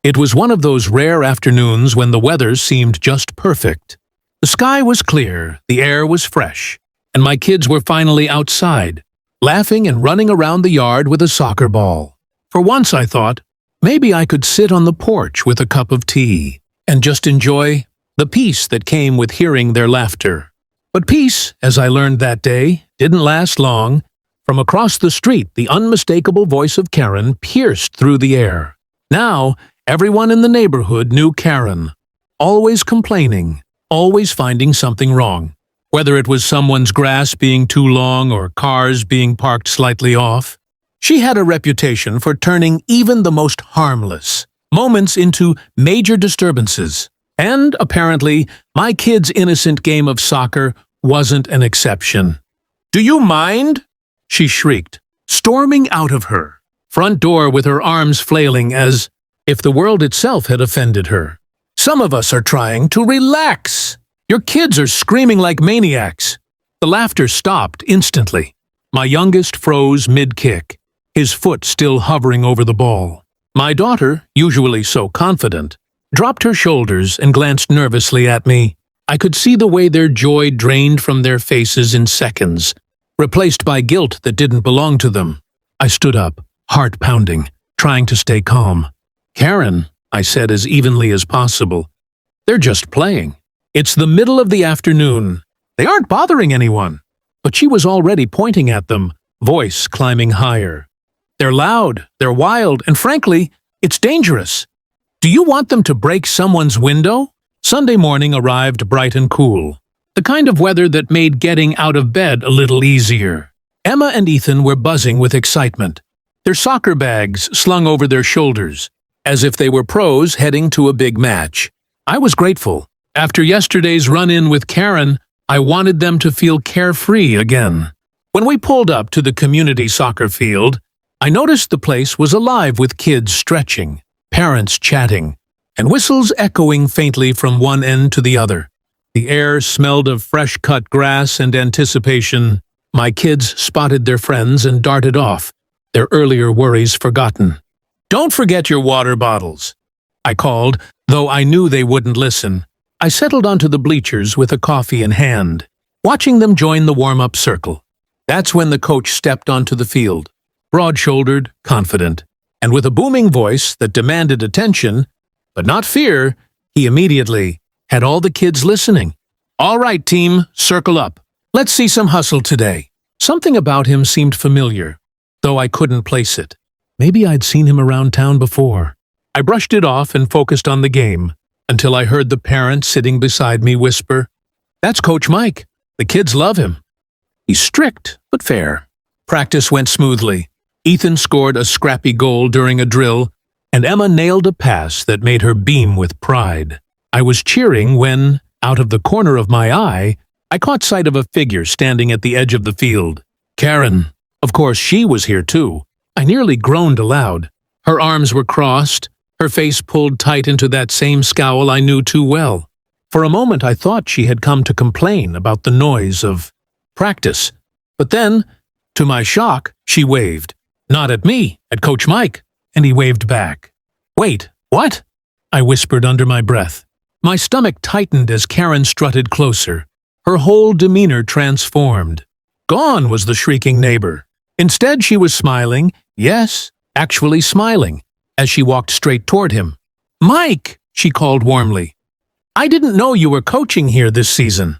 It was one of those rare afternoons when the weather seemed just perfect. The sky was clear, the air was fresh, and my kids were finally outside, laughing and running around the yard with a soccer ball. For once I thought, maybe I could sit on the porch with a cup of tea and just enjoy the peace that came with hearing their laughter. But peace, as I learned that day, didn't last long. From across the street, the unmistakable voice of Karen pierced through the air. Now, everyone in the neighborhood knew Karen, always complaining, always finding something wrong. Whether it was someone's grass being too long or cars being parked slightly off, she had a reputation for turning even the most harmless moments into major disturbances. And, apparently, my kids' innocent game of soccer wasn't an exception. "Do you mind?" she shrieked, storming out of her front door with her arms flailing as if the world itself had offended her. "Some of us are trying to relax. Your kids are screaming like maniacs." The laughter stopped instantly. My youngest froze mid-kick, his foot still hovering over the ball. My daughter, usually so confident, dropped her shoulders and glanced nervously at me. I could see the way their joy drained from their faces in seconds, replaced by guilt that didn't belong to them. I stood up, heart pounding, trying to stay calm. "Karen," I said as evenly as possible, "they're just playing. It's the middle of the afternoon. They aren't bothering anyone." But she was already pointing at them, voice climbing higher. "They're loud, they're wild, and frankly, it's dangerous. Do you want them to break someone's window?" Sunday morning arrived bright and cool, the kind of weather that made getting out of bed a little easier. Emma and Ethan were buzzing with excitement, their soccer bags slung over their shoulders, as if they were pros heading to a big match. I was grateful. After yesterday's run-in with Karen, I wanted them to feel carefree again. When we pulled up to the community soccer field, I noticed the place was alive with kids stretching, parents chatting, and whistles echoing faintly from one end to the other. The air smelled of fresh-cut grass and anticipation. My kids spotted their friends and darted off, their earlier worries forgotten. "Don't forget your water bottles," I called, though I knew they wouldn't listen. I settled onto the bleachers with a coffee in hand, watching them join the warm-up circle. That's when the coach stepped onto the field, broad-shouldered, confident, and with a booming voice that demanded attention, but not fear. He immediately had all the kids listening. "All right, team, circle up. Let's see some hustle today." Something about him seemed familiar, though I couldn't place it. Maybe I'd seen him around town before. I brushed it off and focused on the game, until I heard the parent sitting beside me whisper, "That's Coach Mike. The kids love him. He's strict, but fair." Practice went smoothly. Ethan scored a scrappy goal during a drill, and Emma nailed a pass that made her beam with pride. I was cheering when, out of the corner of my eye, I caught sight of a figure standing at the edge of the field. Karen. Of course, she was here too. I nearly groaned aloud. Her arms were crossed, her face pulled tight into that same scowl I knew too well. For a moment I thought she had come to complain about the noise of practice. But then, to my shock, she waved. Not at me, at Coach Mike, and he waved back. "Wait, what?" I whispered under my breath. My stomach tightened as Karen strutted closer. Her whole demeanor transformed. Gone was the shrieking neighbor. Instead, she was smiling, yes, actually smiling, as she walked straight toward him. "Mike," she called warmly. "I didn't know you were coaching here this season."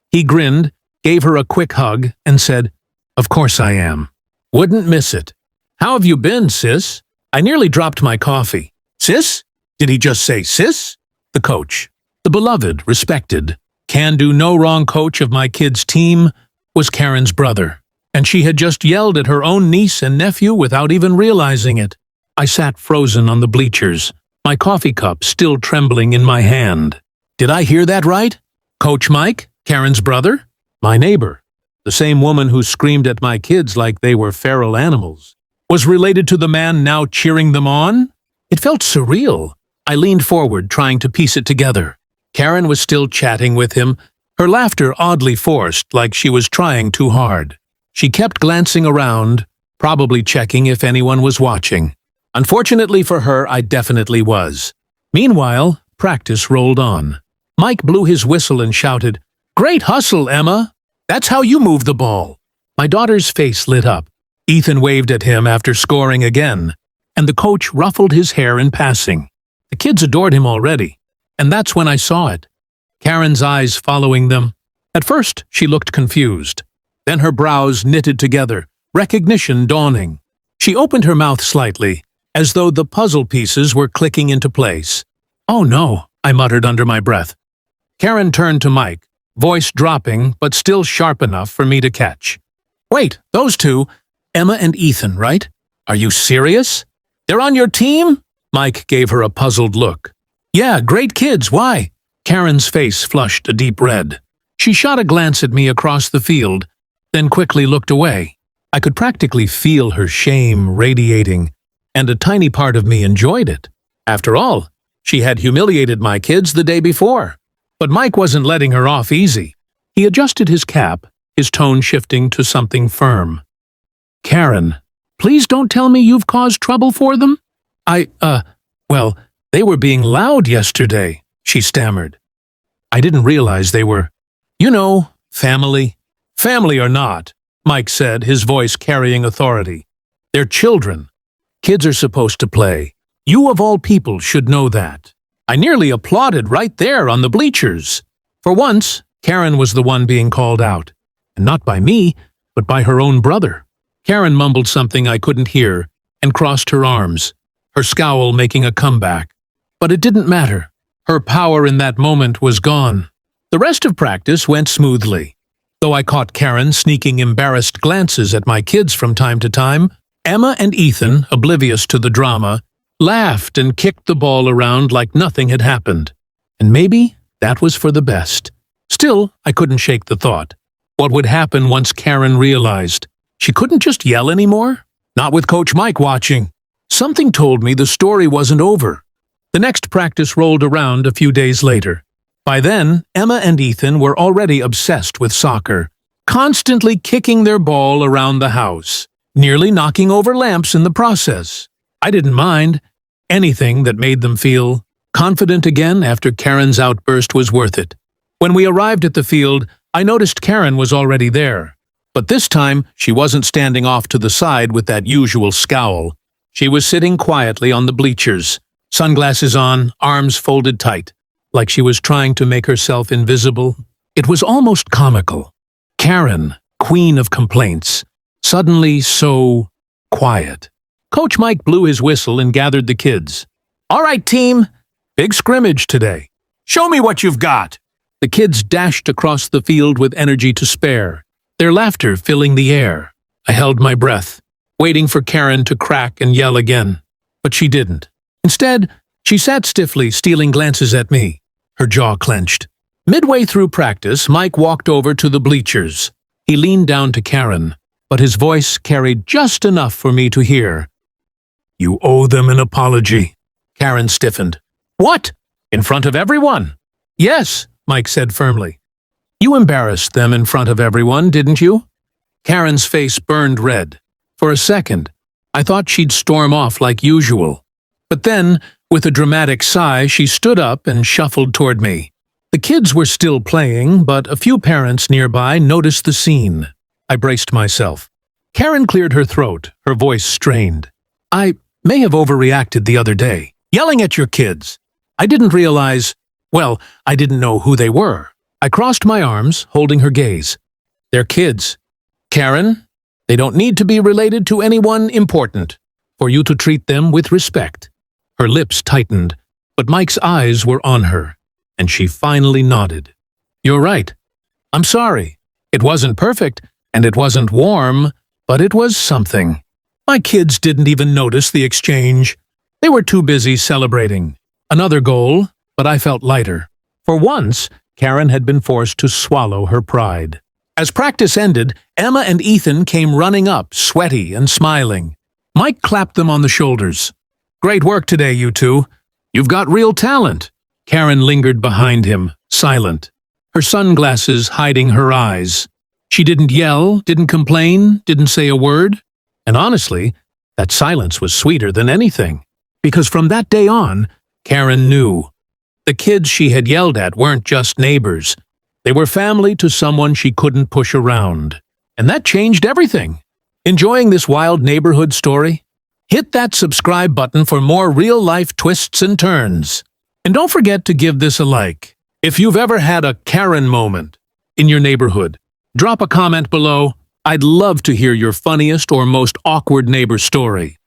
He grinned, gave her a quick hug, and said, "Of course I am. Wouldn't miss it. How have you been, sis?" I nearly dropped my coffee. "Sis? Did he just say sis?" The coach, the beloved, respected, can-do-no-wrong coach of my kids' team, was Karen's brother, and she had just yelled at her own niece and nephew without even realizing it. I sat frozen on the bleachers, my coffee cup still trembling in my hand. Did I hear that right? Coach Mike, Karen's brother? My neighbor, the same woman who screamed at my kids like they were feral animals, was related to the man now cheering them on? It felt surreal. I leaned forward, trying to piece it together. Karen was still chatting with him, her laughter oddly forced, like she was trying too hard. She kept glancing around, probably checking if anyone was watching. Unfortunately for her, I definitely was. Meanwhile, practice rolled on. Mike blew his whistle and shouted, "Great hustle, Emma! That's how you move the ball." My daughter's face lit up. Ethan waved at him after scoring again, and the coach ruffled his hair in passing. The kids adored him already, and that's when I saw it. Karen's eyes following them. At first, she looked confused. Then her brows knitted together, recognition dawning. She opened her mouth slightly, as though the puzzle pieces were clicking into place. "Oh no," I muttered under my breath. Karen turned to Mike, voice dropping but still sharp enough for me to catch. "Wait, those two, Emma and Ethan, right? Are you serious? They're on your team?" Mike gave her a puzzled look. "Yeah, great kids, why?" Karen's face flushed a deep red. She shot a glance at me across the field, then quickly looked away. I could practically feel her shame radiating, and a tiny part of me enjoyed it. After all, she had humiliated my kids the day before. But Mike wasn't letting her off easy. He adjusted his cap, his tone shifting to something firm. "Karen, please don't tell me you've caused trouble for them?" Well, they were being loud yesterday," she stammered. "I didn't realize they were, family." "Family or not," Mike said, his voice carrying authority. "They're children. Kids are supposed to play. You of all people should know that." I nearly applauded right there on the bleachers. For once, Karen was the one being called out. And not by me, but by her own brother. Karen mumbled something I couldn't hear and crossed her arms, her scowl making a comeback. But it didn't matter. Her power in that moment was gone. The rest of practice went smoothly. Though I caught Karen sneaking embarrassed glances at my kids from time to time, Emma and Ethan, oblivious to the drama, laughed and kicked the ball around like nothing had happened. And maybe that was for the best. Still, I couldn't shake the thought. What would happen once Karen realized? She couldn't just yell anymore? Not with Coach Mike watching. Something told me the story wasn't over. The next practice rolled around a few days later. By then, Emma and Ethan were already obsessed with soccer, constantly kicking their ball around the house, nearly knocking over lamps in the process. I didn't mind. Anything that made them feel confident again after Karen's outburst was worth it. When we arrived at the field, I noticed Karen was already there. But this time, she wasn't standing off to the side with that usual scowl. She was sitting quietly on the bleachers, sunglasses on, arms folded tight, like she was trying to make herself invisible. It was almost comical. Karen, queen of complaints, suddenly so quiet. Coach Mike blew his whistle and gathered the kids. "All right, team. Big scrimmage today. Show me what you've got." The kids dashed across the field with energy to spare, their laughter filling the air. I held my breath, waiting for Karen to crack and yell again. But she didn't. Instead, she sat stiffly, stealing glances at me, her jaw clenched. Midway through practice, Mike walked over to the bleachers. He leaned down to Karen, but his voice carried just enough for me to hear. "You owe them an apology." Karen stiffened. "What? In front of everyone?" "Yes," Mike said firmly. "You embarrassed them in front of everyone, didn't you?" Karen's face burned red. For a second, I thought she'd storm off like usual. But then, with a dramatic sigh, she stood up and shuffled toward me. The kids were still playing, but a few parents nearby noticed the scene. I braced myself. Karen cleared her throat, her voice strained. "I may have overreacted the other day, yelling at your kids. I didn't realize, I didn't know who they were." I crossed my arms, holding her gaze. "They're kids. Karen, they don't need to be related to anyone important, for you to treat them with respect." Her lips tightened, but Mike's eyes were on her, and she finally nodded. "You're right. I'm sorry. It wasn't perfect, and it wasn't warm, but it was something." My kids didn't even notice the exchange. They were too busy celebrating. Another goal, but I felt lighter. For once, Karen had been forced to swallow her pride. As practice ended, Emma and Ethan came running up, sweaty and smiling. Mike clapped them on the shoulders. "Great work today, you two. You've got real talent." Karen lingered behind him, silent, her sunglasses hiding her eyes. She didn't yell, didn't complain, didn't say a word. And honestly, That silence was sweeter than anything, because from that day on, Karen knew. The kids she had yelled at weren't just neighbors. They were family to someone she couldn't push around. And that changed everything. Enjoying this wild neighborhood story? Hit that subscribe button for more real-life twists and turns. And don't forget to give this a like. If you've ever had a Karen moment in your neighborhood, drop a comment below. I'd love to hear your funniest or most awkward neighbor story.